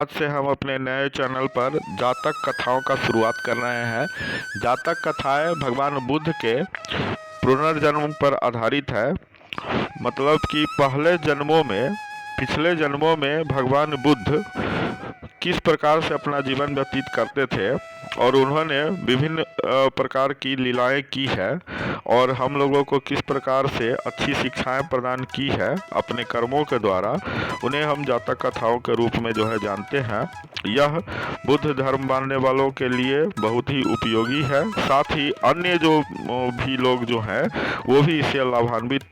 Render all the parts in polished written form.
आज से हम अपने नए चैनल पर जातक कथाओं का शुरुआत कर रहे हैं। जातक कथाएं भगवान बुद्ध के पुनर्जन्म पर आधारित है। मतलब कि पिछले जन्मों में भगवान बुद्ध किस प्रकार से अपना जीवन व्यतीत करते थे और उन्होंने विभिन्न प्रकार की लीलाएं की है और हम लोगों को किस प्रकार से अच्छी शिक्षाएं प्रदान की है अपने कर्मों के द्वारा, उन्हें हम जातक कथाओं के रूप में जो है जानते हैं। यह बुद्ध धर्म मानने वालों के लिए बहुत ही उपयोगी है। साथ ही अन्य जो भी लोग जो हैं वो भी इससे लाभान्वित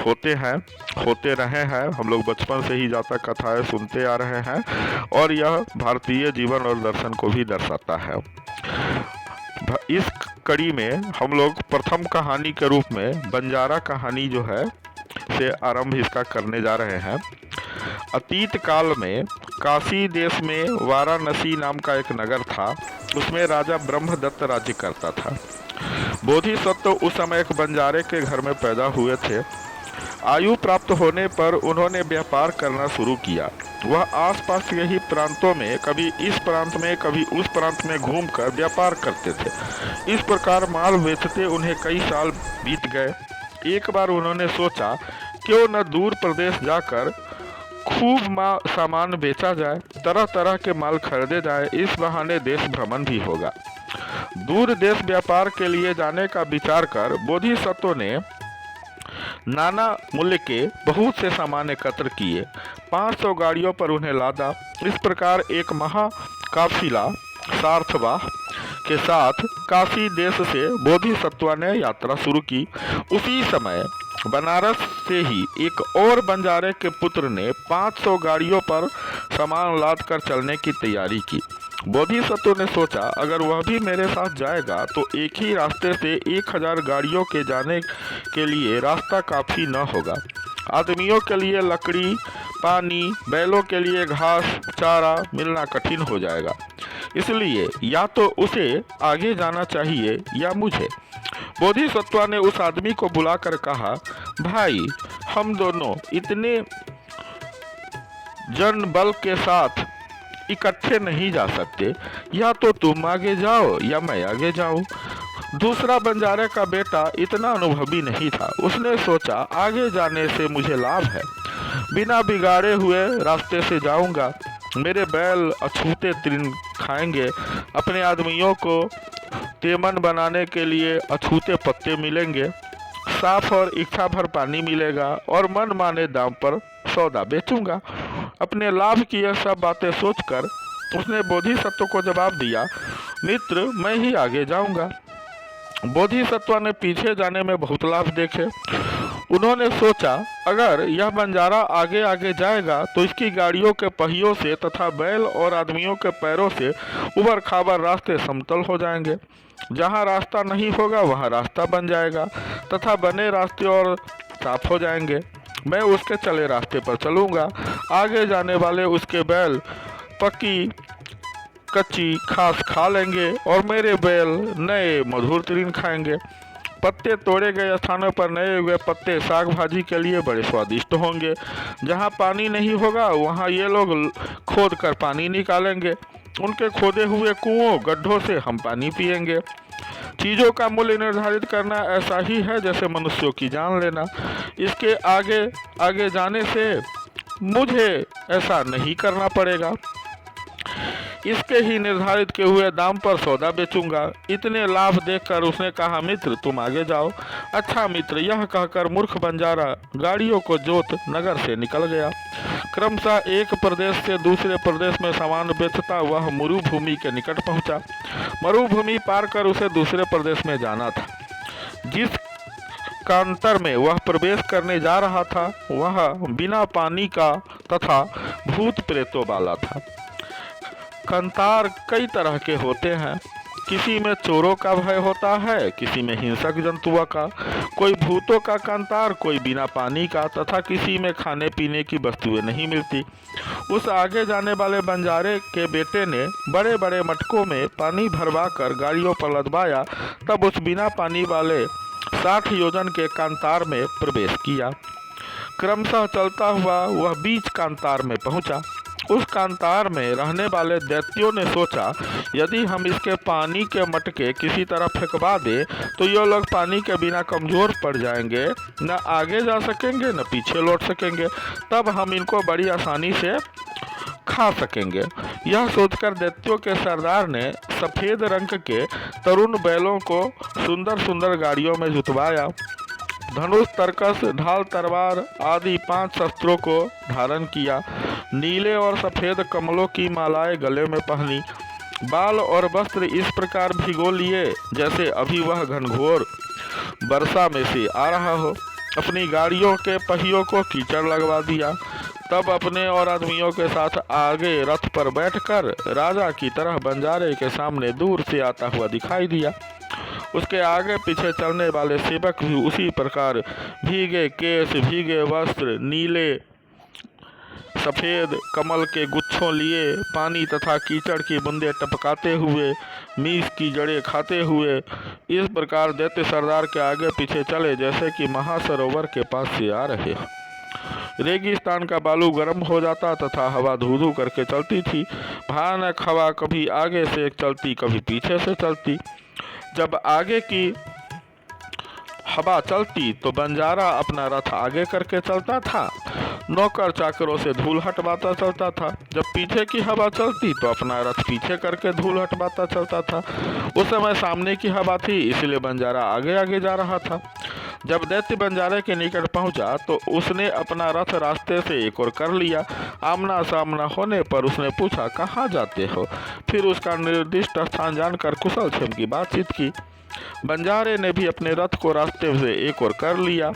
होते रहे हैं। हम लोग बचपन से ही जातक कथाएं सुनते आ रहे हैं और यह भारतीय जीवन और दर्शन को भी दर्शाता है। इस कड़ी में हम लोग प्रथम कहानी के रूप में बंजारा कहानी जो है से आरंभ इसका करने जा रहे हैं। अतीत काल में काशी देश में वाराणसी नाम का एक नगर था। उसमें राजा ब्रह्मदत्त राज्य करता था। बोधिसत्व उस समय एक बंजारे के घर में पैदा हुए थे। आयु प्राप्त होने पर उन्होंने व्यापार करना शुरू किया। वह आसपास के ही प्रांतों में कभी इस प्रांत में कभी उस प्रांत में घूमकर व्यापार करते थे। इस प्रकार माल बेचते उन्हें कई साल बीत गए। एक बार उन्होंने सोचा क्यों न दूर प्रदेश जाकर खूब सामान बेचा जाए, तरह तरह के माल खरीदे जाए, इस बहाने देश भ्रमण भी होगा। दूर देश व्यापार के लिए जाने का विचार कर बोधिसत्व ने नाना मूल्य के बहुत से सामान एकत्र किए। 500 गाड़ियों पर उन्हें लादा। इस प्रकार एक महाकाफिला सार्थवाह के साथ काशी देश से बोधिसत्व ने यात्रा शुरू की। उसी समय बनारस से ही एक और बंजारे के पुत्र ने 500 गाड़ियों पर सामान लाद कर चलने की तैयारी की। बोधिसत्व ने सोचा अगर वह भी मेरे साथ जाएगा तो एक ही रास्ते से 1000 गाड़ियों के जाने के लिए रास्ता काफ़ी न होगा। आदमियों के लिए लकड़ी, पानी, बैलों के लिए घास चारा मिलना कठिन हो जाएगा। इसलिए या तो उसे आगे जाना चाहिए या मुझे। बोधिसत्व ने उस आदमी को बुलाकर कहा, भाई हम दोनों इतने जन बल के साथ इकट्ठे नहीं जा सकते। या तो तुम आगे जाओ या मैं आगे जाऊं। दूसरा बंजारे का बेटा इतना अनुभवी नहीं था। उसने सोचा आगे जाने से मुझे लाभ है, बिना बिगाड़े हुए रास्ते से जाऊंगा। मेरे बैल अछूते तृण खाएंगे। अपने आदमियों को तेमन बनाने के लिए अछूते पत्ते मिलेंगे। साफ और इच्छा भर पानी मिलेगा और मन माने दाम पर सौदा बेचूंगा। अपने लाभ की यह सब बातें सोचकर उसने बोधिसत्व को जवाब दिया, मित्र मैं ही आगे जाऊंगा। बोधिसत्व ने पीछे जाने में बहुत लाभ देखे। उन्होंने सोचा अगर यह बंजारा आगे आगे जाएगा तो इसकी गाड़ियों के पहियों से तथा बैल और आदमियों के पैरों से उबड़ खाबड़ रास्ते समतल हो जाएंगे। जहाँ रास्ता नहीं होगा वहाँ रास्ता बन जाएगा तथा बने रास्ते और साफ हो जाएंगे। मैं उसके चले रास्ते पर चलूँगा। आगे जाने वाले उसके बैल पक्की कच्ची घास खा लेंगे और मेरे बैल नए मधुर तृण खाएंगे। पत्ते तोड़े गए स्थानों पर नए हुए पत्ते साग भाजी के लिए बड़े स्वादिष्ट होंगे। जहाँ पानी नहीं होगा वहाँ ये लोग खोद कर पानी निकालेंगे। उनके खोदे हुए कुओं गड्ढों से हम पानी पिएंगे। चीज़ों का मूल्य निर्धारित करना ऐसा ही है जैसे मनुष्यों की जान लेना। इसके आगे आगे जाने से मुझे ऐसा नहीं करना पड़ेगा। इसके ही निर्धारित किए हुए दाम पर सौदा बेचूंगा। इतने लाभ देखकर उसने कहा, मित्र तुम आगे जाओ। अच्छा मित्र, यह कहकर मूर्ख बंजारा गाड़ियों को जोत नगर से निकल गया। क्रमशः एक प्रदेश से दूसरे प्रदेश में सामान बेचता वह मरुभूमि के निकट पहुंचा। मरुभूमि पार कर उसे दूसरे प्रदेश में जाना था। जिस कांतर में वह प्रवेश करने जा रहा था वह बिना पानी का तथा भूत प्रेतों वाला था। कंतार कई तरह के होते हैं। किसी में चोरों का भय होता है, किसी में हिंसक जंतुओं का, कोई भूतों का कंतार, कोई बिना पानी का तथा किसी में खाने पीने की वस्तुएं नहीं मिलती। उस आगे जाने वाले बंजारे के बेटे ने बड़े बड़े मटकों में पानी भरवा कर गाड़ियों पर लदवाया। तब उस बिना पानी वाले 60 योजन के कांतार में प्रवेश किया। क्रमशः चलता हुआ वह बीच कांतार में पहुंचा। उस कांतार में रहने वाले दैत्यों ने सोचा, यदि हम इसके पानी के मटके किसी तरह फेंकवा दें तो ये लोग पानी के बिना कमज़ोर पड़ जाएंगे, न आगे जा सकेंगे न पीछे लौट सकेंगे, तब हम इनको बड़ी आसानी से खा सकेंगे। यह सोचकर दैत्यों के सरदार ने सफ़ेद रंग के तरुण बैलों को सुंदर सुंदर गाड़ियों में जुतवाया। धनुष, तरकस, ढाल, तलवार आदि 5 शस्त्रों को धारण किया। नीले और सफ़ेद कमलों की मालाएं गले में पहनी। बाल और वस्त्र इस प्रकार भिगो लिए जैसे अभी वह घनघोर वर्षा में से आ रहा हो। अपनी गाड़ियों के पहियों को कीचड़ लगवा दिया। तब अपने और आदमियों के साथ आगे रथ पर बैठकर राजा की तरह बंजारे के सामने दूर से आता हुआ दिखाई दिया। उसके आगे पीछे चलने वाले सेवक भी उसी प्रकार भीगे केश, भीगे वस्त्र, नीले सफ़ेद कमल के गुच्छों लिए पानी तथा कीचड़ की बूंदें टपकाते हुए, मीस की जड़ें खाते हुए इस प्रकार दैत्य सरदार के आगे पीछे चले जैसे कि महासरोवर के पास से आ रहे। रेगिस्तान का बालू गर्म हो जाता तथा हवा धू धू करके चलती थी। भयानक हवा कभी आगे से चलती कभी पीछे से चलती। जब आगे की हवा चलती तो बंजारा अपना रथ आगे करके चलता था, नौकर चाकरों से धूल हटवाता चलता था। जब पीछे की हवा चलती तो अपना रथ पीछे करके धूल हटवाता चलता था। उस समय सामने की हवा थी, इसलिए बंजारा आगे आगे जा रहा था। जब दैत्य बंजारे के निकट पहुंचा तो उसने अपना रथ रास्ते से एक और कर लिया। आमना सामना होने पर उसने पूछा, कहाँ जाते हो? फिर उसका निर्दिष्ट स्थान जानकर कुशल क्षेम की बातचीत की। बंजारे ने भी अपने रथ को रास्ते से एक और कर लिया।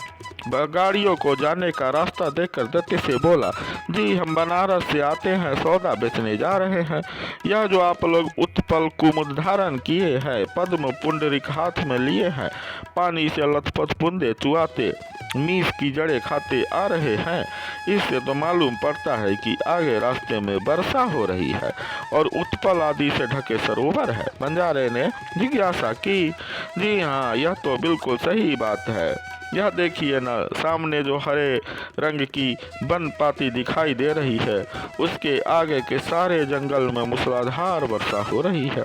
गाड़ियों को जाने का रास्ता देखकर दैत्य से बोला, जी हम बनारस से आते हैं, सौदा बेचने जा रहे हैं। यह जो आप लोग उत्पल कुमुद धारण किए हैं, पद्म पुंडरीक हाथ में लिए हैं, पानी से लथपथ बूंदे चुआते, मीस की जड़ें खाते आ रहे हैं, इससे तो मालूम पड़ता है कि आगे रास्ते में वर्षा हो रही है और उत्पल आदि से ढके सरोवर है। बंजारे ने जिज्ञासा की, जी हाँ, यह तो बिल्कुल सही बात है। यह देखिए न, सामने जो हरे रंग की वन पाती दिखाई दे रही है, उसके आगे के सारे जंगल में मूसलाधार वर्षा हो रही है।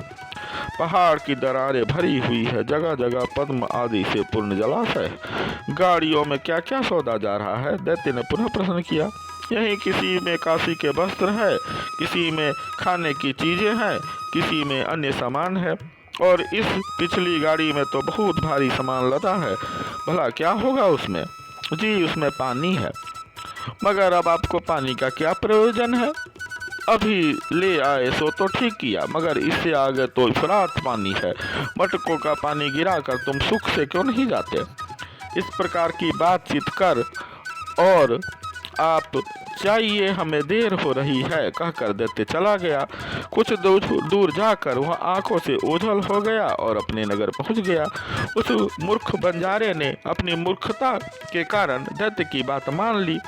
पहाड़ की दरारें भरी हुई है, जगह जगह पद्म आदि से पूर्ण जलाशय। गाड़ियों में क्या क्या सौदा जा रहा है? दैत्य ने पुनः प्रश्न किया। यहीं किसी में काशी के वस्त्र है, किसी में खाने की चीजें हैं, किसी में अन्य सामान है, और इस पिछली गाड़ी में तो बहुत भारी सामान लदा है। भला क्या होगा उसमें? जी उसमें पानी है। मगर अब आपको पानी का क्या प्रयोजन है? अभी ले आए सो तो ठीक किया, मगर इससे आगे तो इफरात पानी है। मटकों का पानी गिराकर तुम सुख से क्यों नहीं जाते? इस प्रकार की बातचीत कर और आप चाहिए, हमें देर हो रही है, कहकर दैत्य चला गया। कुछ दूर जाकर वह आंखों से ओझल हो गया और अपने नगर पहुंच गया। उस मूर्ख बंजारे ने अपनी मूर्खता के कारण दैत्य की बात मान ली।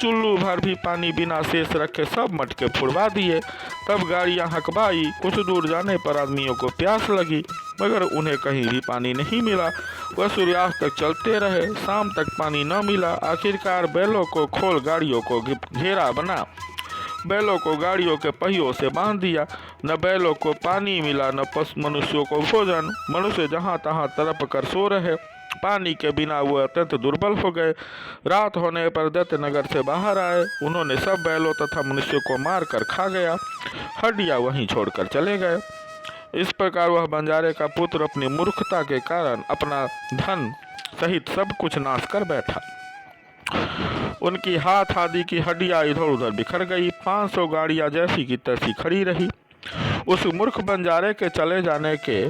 चुल्लू भर भी पानी बिना शेष रखे सब मटके फुड़वा दिए। तब गाड़ियां हकबाई। कुछ दूर जाने पर आदमियों को प्यास लगी, मगर उन्हें कहीं भी पानी नहीं मिला। वह सूर्यास्त तक चलते रहे, शाम तक पानी न मिला। आखिरकार बैलों को खोल गाड़ियों को घेरा बना, बैलों को गाड़ियों के पहियों से बांध दिया। न बैलों को पानी मिला, न मनुष्यों को भोजन। मनुष्य जहाँ तहाँ तड़प कर सो रहे। पानी के बिना वो अत्यंत दुर्बल हो गए। रात होने पर दैत्य नगर से बाहर आए। उन्होंने सब बैलों तथा मनुष्यों को मार कर खा गया, हड्डियां वहीं छोड़कर चले गए। इस प्रकार वह बंजारे का पुत्र अपनी मूर्खता के कारण अपना धन सहित सब कुछ नाश कर बैठा। उनकी हाथ आदि की हड्डियां इधर उधर बिखर गई। 500 गाड़ियां जैसी की तैसी खड़ी रही। उस मूर्ख बंजारे के चले जाने के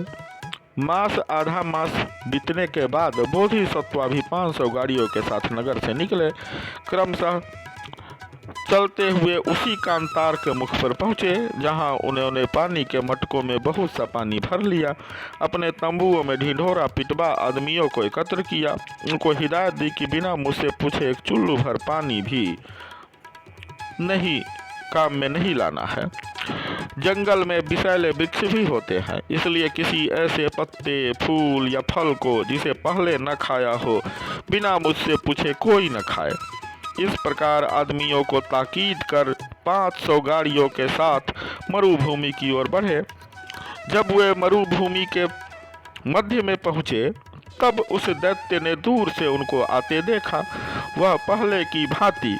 आधा मास बीतने के बाद बोधिसत्वा भी 500 गाड़ियों के साथ नगर से निकले। क्रमशः चलते हुए उसी कांतार के मुख पर पहुँचे, जहाँ उन्होंने पानी के मटकों में बहुत सा पानी भर लिया। अपने तंबुओं में ढिढोरा पिटवा आदमियों को एकत्र किया। उनको हिदायत दी कि बिना मुझसे पूछे एक चुल्लू भर पानी भी नहीं काम में नहीं लाना है। जंगल में विषैले वृक्ष भी होते हैं, इसलिए किसी ऐसे पत्ते, फूल या फल को जिसे पहले न खाया हो, बिना मुझसे पूछे कोई न खाए। इस प्रकार आदमियों को ताकीद कर 500 गाड़ियों के साथ मरुभूमि की ओर बढ़े। जब वे मरुभूमि के मध्य में पहुंचे तब उस दैत्य ने दूर से उनको आते देखा। वह पहले की भांति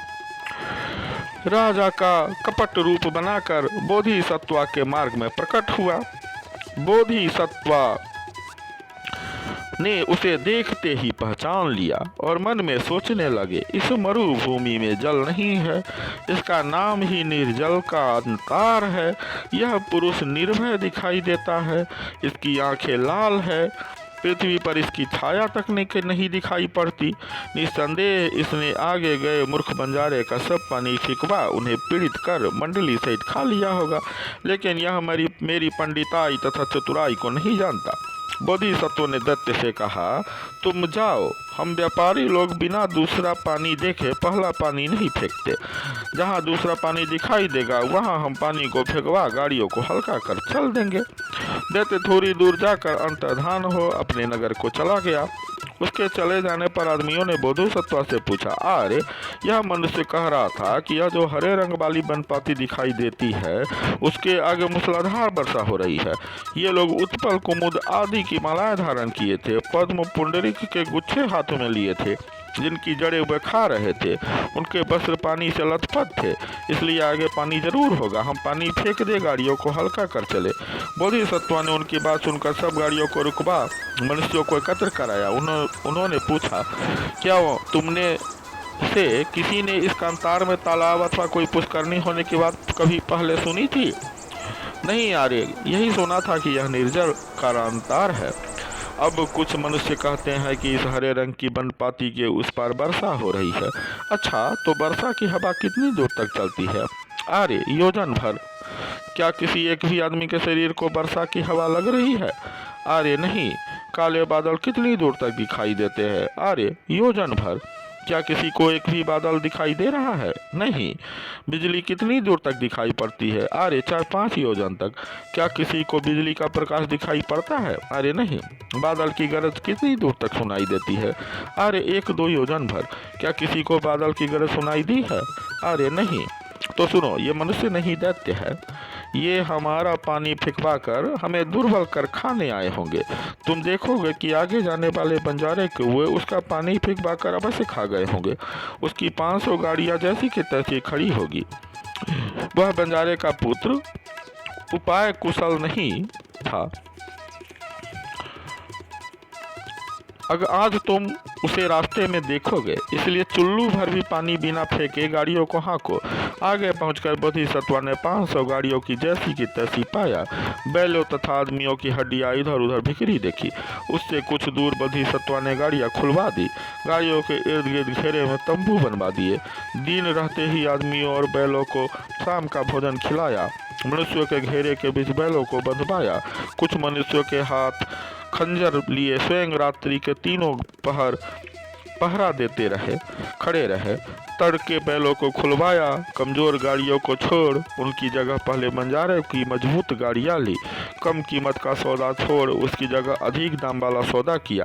राजा का कपट रूप बनाकर बोधिसत्व के मार्ग में प्रकट हुआ। बोधिसत्व ने उसे देखते ही पहचान लिया और मन में सोचने लगे, इस मरुभूमि में जल नहीं है, इसका नाम ही निर्जल का अंतार है। यह पुरुष निर्भय दिखाई देता है, इसकी आंखें लाल है, पृथ्वी पर इसकी छाया तक नहीं दिखाई पड़ती। निस्संदेह इसने आगे गए मूर्ख बंजारे का सब पानी फिकवा उन्हें पीड़ित कर मंडली सहित खा लिया होगा, लेकिन यह मेरी पंडिताई तथा चतुराई को नहीं जानता। बोधिसत्व ने दैत्य से कहा, तुम जाओ, हम व्यापारी लोग बिना दूसरा पानी देखे पहला पानी नहीं फेंकते। जहाँ दूसरा पानी दिखाई देगा वहाँ हम पानी को फेंकवा गाड़ियों को हल्का कर चल देंगे। दैत्य थोड़ी दूर जाकर अंतर्धान हो अपने नगर को चला गया। उसके चले जाने पर आदमियों ने बोधिसत्व से पूछा, अरे यह मनुष्य कह रहा था कि यह जो हरे रंग वाली बनपाती दिखाई देती है उसके आगे मूसलाधार वर्षा हो रही है। ये लोग उत्पल कुमुद आदि की मालाएं धारण किए थे, पद्म पुंडरीक के गुच्छे हाथों में लिए थे, जिनकी जड़ें वे खा रहे थे, उनके वस्त्र पानी से लथपथ थे, इसलिए आगे पानी जरूर होगा, हम पानी फेंक दे गाड़ियों को हल्का कर चले। बोधिसत्व ने उनकी बात सुनकर सब गाड़ियों को रुकवा मनुष्यों को एकत्र कराया। उन्होंने पूछा, क्या तुमने से किसी ने इस कांतार में तालाब अथवा कोई पुष्करणी होने की बात कभी पहले सुनी थी? नहीं यारे, यही सुना था कि यह निर्जल कांतार है। अब कुछ मनुष्य कहते हैं कि इस हरे रंग की बनपाती के उस पार वर्षा हो रही है। अच्छा, तो वर्षा की हवा कितनी दूर तक चलती है? अरे योजन भर। क्या किसी एक भी आदमी के शरीर को वर्षा की हवा लग रही है? अरे नहीं। काले बादल कितनी दूर तक दिखाई देते हैं? अरे योजन भर। क्या किसी को एक भी बादल दिखाई दे रहा है? नहीं। बिजली कितनी दूर तक दिखाई पड़ती है? अरे 4-5 योजन तक। क्या किसी को बिजली का प्रकाश दिखाई पड़ता है? अरे नहीं। बादल की गरज कितनी दूर तक सुनाई देती है? अरे 1-2 योजन भर। क्या किसी को बादल की गरज सुनाई दी है? अरे नहीं। तो सुनो, ये मनुष्य नहीं दैत्य है, ये हमारा पानी फिकवा कर हमें दुर्बल कर खाने आए होंगे। तुम देखोगे कि आगे जाने वाले बंजारे के हुए उसका पानी फिकवा कर अवश्य खा गए होंगे। उसकी 500 गाड़ियाँ जैसी की तैसी खड़ी होगी। वह बंजारे का पुत्र उपाय कुशल नहीं था। अगर आज तुम उसे रास्ते में देखोगे, इसलिए चुल्लू भर भी पानी बिना फेंके गाड़ियों को हाँको। आगे पहुंचकर बोधिसत्व ने 500 गाड़ियों की जैसी की तैसी पाया। बैलों तथा आदमियों की हड्डियां इधर उधर बिखरी देखी। उससे कुछ दूर बोधिसत्व ने गाड़ियां खुलवा दी। गाड़ियों के इर्द गिर्द घेरे में तंबू बनवा दिए। दिन रहते ही आदमियों और बैलों को शाम का भोजन खिलाया। मनुष्यों के घेरे के बीच बैलों को बंधवाया। कुछ मनुष्यों के हाथ खंजर लिए स्वयं रात्रि के 3 पहर पहरा देते खड़े रहे। तड़के बैलों को खुलवाया। कमजोर गाड़ियों को छोड़ उनकी जगह पहले बंजारे की मजबूत गाड़ियां ली। कम कीमत का सौदा छोड़ उसकी जगह अधिक दाम वाला सौदा किया।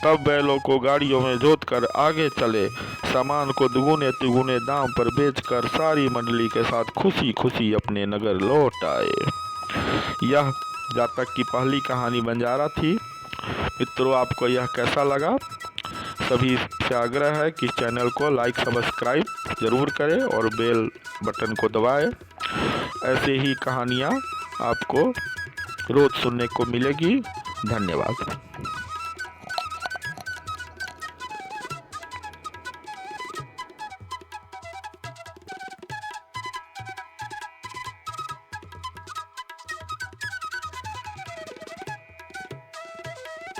तब बैलों को गाड़ियों में जोत कर आगे चले। सामान को दुगुने तिगुने दाम पर बेचकर सारी मंडली के साथ खुशी खुशी अपने नगर लौट आए। यह जातक की पहली कहानी बंजारा थी। मित्रों, आपको यह कैसा लगा? सभी से आग्रह है कि चैनल को लाइक सब्सक्राइब जरूर करें और बेल बटन को दबाएं। ऐसे ही कहानियाँ आपको रोज सुनने को मिलेगी। धन्यवाद।